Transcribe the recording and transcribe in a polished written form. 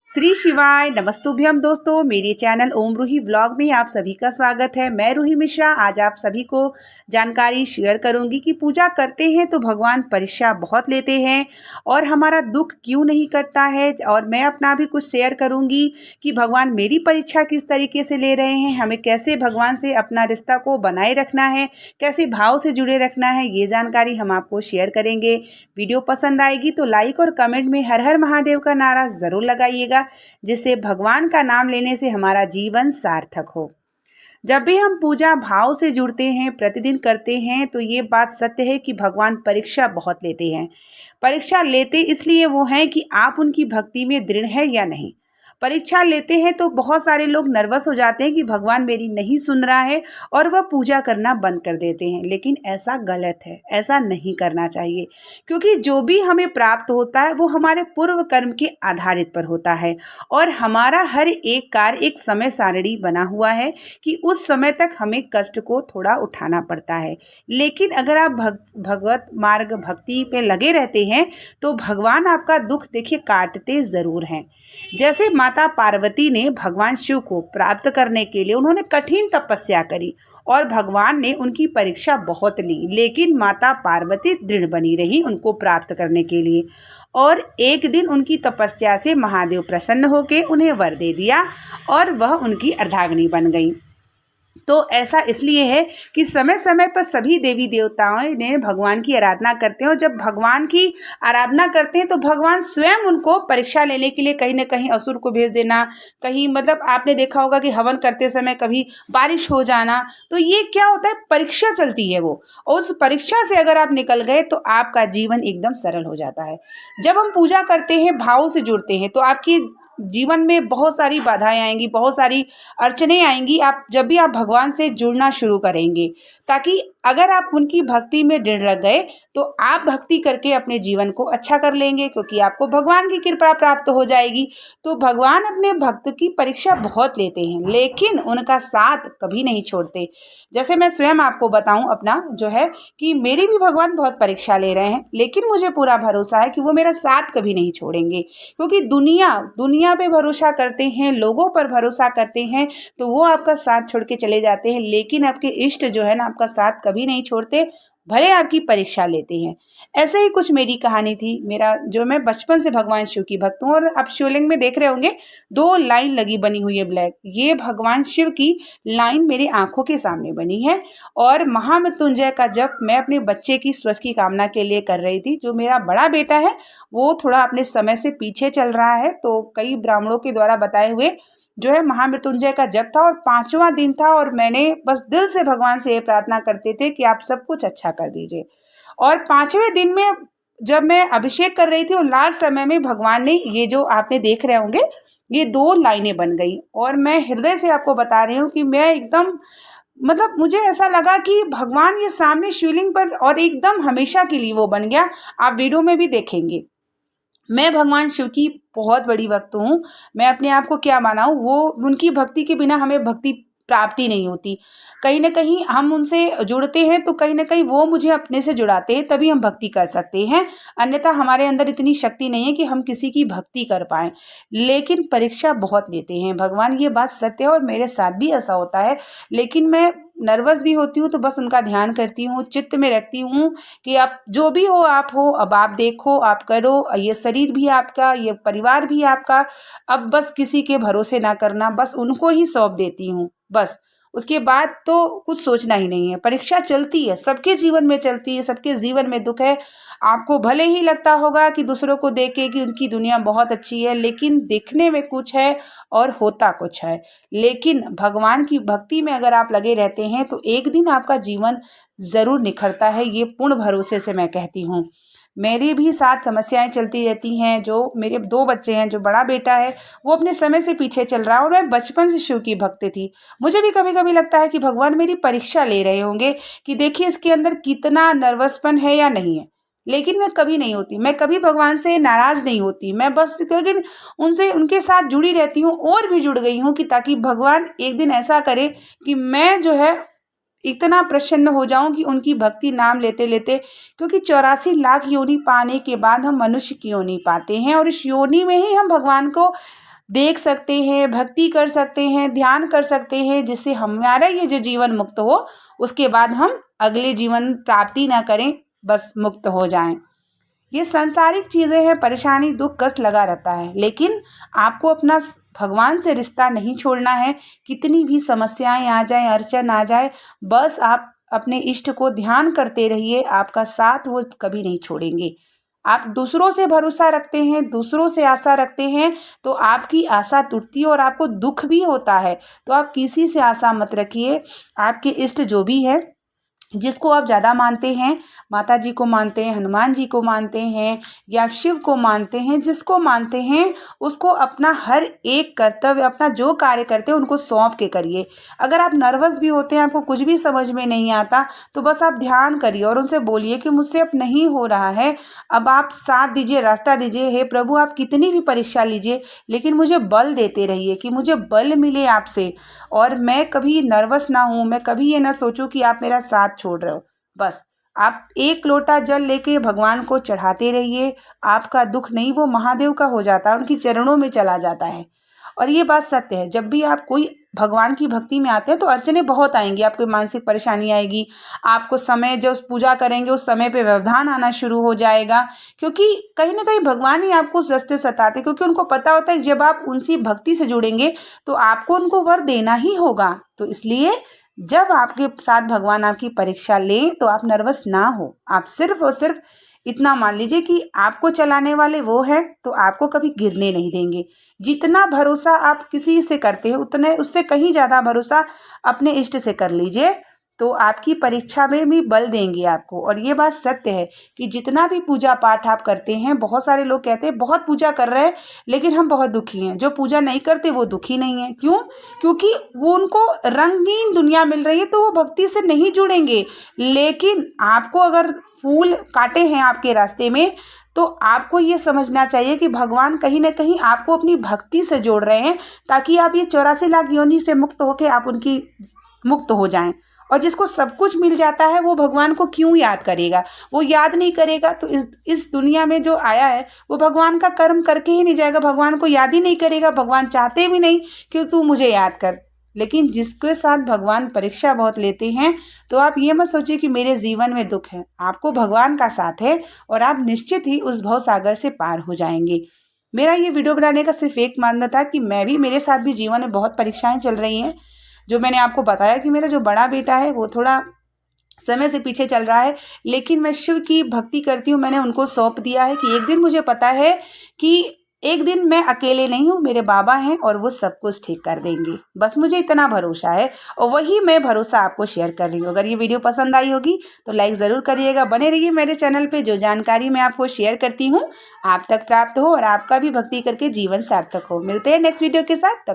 श्री शिवाय नमस्तुभ्यम दोस्तों, मेरे चैनल ओम रूही ब्लॉग में आप सभी का स्वागत है। मैं रूही मिश्रा आज आप सभी को जानकारी शेयर करूंगी कि पूजा करते हैं तो भगवान परीक्षा बहुत लेते हैं और हमारा दुख क्यों नहीं कटता है। और मैं अपना भी कुछ शेयर करूंगी कि भगवान मेरी परीक्षा किस तरीके से ले रहे हैं, हमें कैसे भगवान से अपना रिश्ता को बनाए रखना है, कैसे भाव से जुड़े रखना है, ये जानकारी हम आपको शेयर करेंगे। वीडियो पसंद आएगी तो लाइक और कमेंट में हर हर महादेव का नारा ज़रूर लगाइएगा, जिससे भगवान का नाम लेने से हमारा जीवन सार्थक हो। जब भी हम पूजा भाव से जुड़ते हैं, प्रतिदिन करते हैं, तो ये बात सत्य है कि भगवान परीक्षा बहुत लेते हैं। परीक्षा लेते इसलिए वो हैं कि आप उनकी भक्ति में दृढ़ है या नहीं। परीक्षा लेते हैं तो बहुत सारे लोग नर्वस हो जाते हैं कि भगवान मेरी नहीं सुन रहा है और वह पूजा करना बंद कर देते हैं, लेकिन ऐसा गलत है, ऐसा नहीं करना चाहिए। क्योंकि जो भी हमें प्राप्त होता है वो हमारे पूर्व कर्म के आधारित पर होता है और हमारा हर एक कार्य एक समय सारणी बना हुआ है कि उस समय तक हमें कष्ट को थोड़ा उठाना पड़ता है। लेकिन अगर आप भगवत मार्ग भक्ति पे लगे रहते हैं तो भगवान आपका दुख देखिए काटते ज़रूर हैं। जैसे माता पार्वती ने भगवान शिव को प्राप्त करने के लिए उन्होंने कठिन तपस्या करी और भगवान ने उनकी परीक्षा बहुत ली, लेकिन माता पार्वती दृढ़ बनी रही उनको प्राप्त करने के लिए। और एक दिन उनकी तपस्या से महादेव प्रसन्न होकर उन्हें वर दे दिया और वह उनकी अर्धांगिनी बन गई। तो ऐसा इसलिए है कि समय समय पर सभी देवी देवताओं ने भगवान की आराधना करते हैं और जब भगवान की आराधना करते हैं तो भगवान स्वयं उनको परीक्षा लेने के लिए कहीं ना कहीं असुर को भेज देना, कहीं मतलब आपने देखा होगा कि हवन करते समय कभी बारिश हो जाना। तो ये क्या होता है, परीक्षा चलती है वो, और उस परीक्षा से अगर आप निकल गए तो आपका जीवन एकदम सरल हो जाता है। जब हम पूजा करते हैं, भाव से जुड़ते हैं, तो आपकी जीवन में बहुत सारी बाधाएं आएंगी, बहुत सारी अड़चने आएंगी। आप जब भी आप भगवान से जुड़ना शुरू करेंगे, ताकि अगर आप उनकी भक्ति में दृढ़ रह गए तो आप भक्ति करके अपने जीवन को अच्छा कर लेंगे, क्योंकि आपको भगवान की कृपा प्राप्त हो जाएगी। तो भगवान अपने भक्त की परीक्षा बहुत लेते हैं, लेकिन उनका साथ कभी नहीं छोड़ते। जैसे मैं स्वयं आपको बताऊं अपना जो है कि मेरी भी भगवान बहुत परीक्षा ले रहे हैं, लेकिन मुझे पूरा भरोसा है कि वो मेरा साथ कभी नहीं छोड़ेंगे। क्योंकि दुनिया पे भरोसा करते हैं, लोगों पर भरोसा करते हैं तो वो आपका साथ छोड़ के चले जाते हैं, लेकिन आपके इष्ट जो है ना आपका साथ कभी नहीं छोड़ते, भले आपकी परीक्षा लेते हैं। ऐसे ही कुछ मेरी कहानी थी। मैं बचपन से भगवान शिव की भक्त हूँ और आप शिवलिंग में देख रहे होंगे 2 लाइन लगी बनी हुई है ब्लैक, ये भगवान शिव की लाइन मेरी आंखों के सामने बनी है। और महामृत्युंजय का जप मैं अपने बच्चे की स्वस्थ की कामना के लिए कर रही थी। जो मेरा बड़ा बेटा है वो थोड़ा अपने समय से पीछे चल रहा है, तो कई ब्राह्मणों के द्वारा बताए हुए जो है महामृत्युंजय का जप था और 5वां दिन था और मैंने बस दिल से भगवान से ये प्रार्थना करते थे कि आप सब कुछ अच्छा कर दीजिए। और 5वें दिन में जब मैं अभिषेक कर रही थी और लास्ट समय में भगवान ने ये जो आपने देख रहे होंगे ये 2 लाइनें बन गई। और मैं हृदय से आपको बता रही हूँ कि मैं एकदम मतलब मुझे ऐसा लगा कि भगवान ये सामने शिवलिंग पर और एकदम हमेशा के लिए वो बन गया। आप वीडियो में भी देखेंगे। मैं भगवान शिव की बहुत बड़ी भक्त हूँ। मैं अपने आप को क्या मानाऊँ, वो उनकी भक्ति के बिना हमें भक्ति प्राप्ति नहीं होती। कहीं न कहीं हम उनसे जुड़ते हैं तो कहीं न कहीं वो मुझे अपने से जुड़ाते हैं, तभी हम भक्ति कर सकते हैं। अन्यथा हमारे अंदर इतनी शक्ति नहीं है कि हम किसी की भक्ति कर पाएँ। लेकिन परीक्षा बहुत लेते हैं भगवान, ये बात सत्य है और मेरे साथ भी ऐसा होता है। लेकिन मैं नर्वस भी होती हूँ तो बस उनका ध्यान करती हूँ, चित्त में रखती हूँ कि आप जो भी हो आप हो, अब आप देखो, आप करो, ये शरीर भी आपका, ये परिवार भी आपका। अब बस किसी के भरोसे ना करना, बस उनको ही सौंप देती हूँ बस। उसके बाद तो कुछ सोचना ही नहीं है। परीक्षा चलती है, सबके जीवन में चलती है, सबके जीवन में दुख है। आपको भले ही लगता होगा कि दूसरों को देख के कि उनकी दुनिया बहुत अच्छी है, लेकिन दिखने में कुछ है और होता कुछ है। लेकिन भगवान की भक्ति में अगर आप लगे रहते हैं तो एक दिन आपका जीवन ज़रूर निखरता है, ये पूर्ण भरोसे से मैं कहती हूँ। मेरी भी साथ समस्याएं चलती रहती हैं। जो मेरे 2 बच्चे हैं, जो बड़ा बेटा है वो अपने समय से पीछे चल रहा है और मैं बचपन से शिव की भक्त थी। मुझे भी कभी कभी लगता है कि भगवान मेरी परीक्षा ले रहे होंगे कि देखिए इसके अंदर कितना नर्वसपन है या नहीं है। लेकिन मैं कभी नहीं होती, मैं कभी भगवान से नाराज नहीं होती। मैं बस लेकिन उनसे उनके साथ जुड़ी रहती हूँ और भी जुड़ गई हूँ कि ताकि भगवान एक दिन ऐसा करे कि मैं जो है इतना प्रसन्न हो जाऊं कि उनकी भक्ति नाम लेते लेते, क्योंकि 84 लाख योनि पाने के बाद हम मनुष्य की योनि पाते हैं और इस योनि में ही हम भगवान को देख सकते हैं, भक्ति कर सकते हैं, ध्यान कर सकते हैं, जिससे हमारा ये जो जीवन मुक्त हो, उसके बाद हम अगले जीवन प्राप्ति ना करें, बस मुक्त हो जाएं। ये सांसारिक चीज़ें हैं, परेशानी दुख कष्ट लगा रहता है, लेकिन आपको अपना भगवान से रिश्ता नहीं छोड़ना है। कितनी भी समस्याएं आ जाए, अड़चन आ जाए, बस आप अपने इष्ट को ध्यान करते रहिए, आपका साथ वो कभी नहीं छोड़ेंगे। आप दूसरों से भरोसा रखते हैं, दूसरों से आशा रखते हैं, तो आपकी आशा टूटती है और आपको दुख भी होता है। तो आप किसी से आशा मत रखिए। आपके इष्ट जो भी है, जिसको आप ज़्यादा मानते हैं, माता जी को मानते हैं, हनुमान जी को मानते हैं या शिव को मानते हैं, जिसको मानते हैं उसको अपना हर एक कर्तव्य, अपना जो कार्य करते हैं उनको सौंप के करिए। अगर आप नर्वस भी होते हैं, आपको कुछ भी समझ में नहीं आता, तो बस आप ध्यान करिए और उनसे बोलिए कि मुझसे अब नहीं हो रहा है, अब आप साथ दीजिए, रास्ता दीजिए। हे प्रभु, आप कितनी भी परीक्षा लीजिए, लेकिन मुझे बल देते रहिए कि मुझे बल मिले आपसे, और मैं कभी नर्वस ना हूँ, मैं कभी ये ना सोचूं कि आप मेरा साथ छोड़ रहे हो। बस आप एक लोटा जल लेके भगवान को चढ़ाते रहिए। आपका दुख नहीं, वो महादेव का हो जाता है, उनकी चरणों में चला जाता है। और ये बात सत्य है, जब भी आप कोई भगवान की भक्ति में आते हैं तो अड़चनें बहुत आएंगी, आपको मानसिक परेशानी आएगी, आपको समय जो पूजा करेंगे उस समय पे व्यवधान आना शुरू हो जाएगा, क्योंकि कहीं ना कहीं भगवान ही आपको उस रास्ते सताते हैं, क्योंकि उनको पता होता है कि जब आप उनसी भक्ति से जुड़ेंगे तो आपको उनको वर देना ही होगा। तो इसलिए जब आपके साथ भगवान आपकी परीक्षा लें तो आप नर्वस ना हो, आप सिर्फ और सिर्फ इतना मान लीजिए कि आपको चलाने वाले वो हैं, तो आपको कभी गिरने नहीं देंगे। जितना भरोसा आप किसी से करते हैं, उतने उससे कहीं ज़्यादा भरोसा अपने इष्ट से कर लीजिए, तो आपकी परीक्षा में भी बल देंगे आपको। और ये बात सत्य है कि जितना भी पूजा पाठ आप करते हैं, बहुत सारे लोग कहते हैं बहुत पूजा कर रहे हैं लेकिन हम बहुत दुखी हैं। जो पूजा नहीं करते वो दुखी नहीं है। क्यों? क्योंकि वो उनको रंगीन दुनिया मिल रही है, तो वो भक्ति से नहीं जुड़ेंगे। लेकिन आपको अगर फूल काटे हैं आपके रास्ते में, तो आपको ये समझना चाहिए कि भगवान कहीं ना कहीं आपको अपनी भक्ति से जोड़ रहे हैं, ताकि आप ये 84 लाख योनि से मुक्त होकर आप उनकी मुक्त हो जाएं। और जिसको सब कुछ मिल जाता है वो भगवान को क्यों याद करेगा? वो याद नहीं करेगा तो इस दुनिया में जो आया है वो भगवान का कर्म करके ही नहीं जाएगा, भगवान को याद ही नहीं करेगा। भगवान चाहते भी नहीं कि तू मुझे याद कर। लेकिन जिसके साथ भगवान परीक्षा बहुत लेते हैं, तो आप ये मत सोचिए कि मेरे जीवन में दुख है, आपको भगवान का साथ है और आप निश्चित ही उस भव सागर से पार हो जाएंगे। मेरा ये वीडियो बनाने का सिर्फ एक मानना था कि मैं भी, मेरे साथ भी जीवन में बहुत परीक्षाएं चल रही हैं। जो मैंने आपको बताया कि मेरा जो बड़ा बेटा है वो थोड़ा समय से पीछे चल रहा है, लेकिन मैं शिव की भक्ति करती हूँ। मैंने उनको सौंप दिया है कि एक दिन, मुझे पता है कि एक दिन मैं अकेले नहीं हूँ, मेरे बाबा हैं और वो सब कुछ ठीक कर देंगे। बस मुझे इतना भरोसा है और वही मैं भरोसा आपको शेयर कर रही हूँ। अगर ये वीडियो पसंद आई होगी तो लाइक ज़रूर करिएगा। बने रहिए मेरे चैनल पे, जो जानकारी मैं आपको शेयर करती हूँ आप तक प्राप्त हो और आपका भी भक्ति करके जीवन सार्थक हो। मिलते हैं नेक्स्ट वीडियो के साथ, तब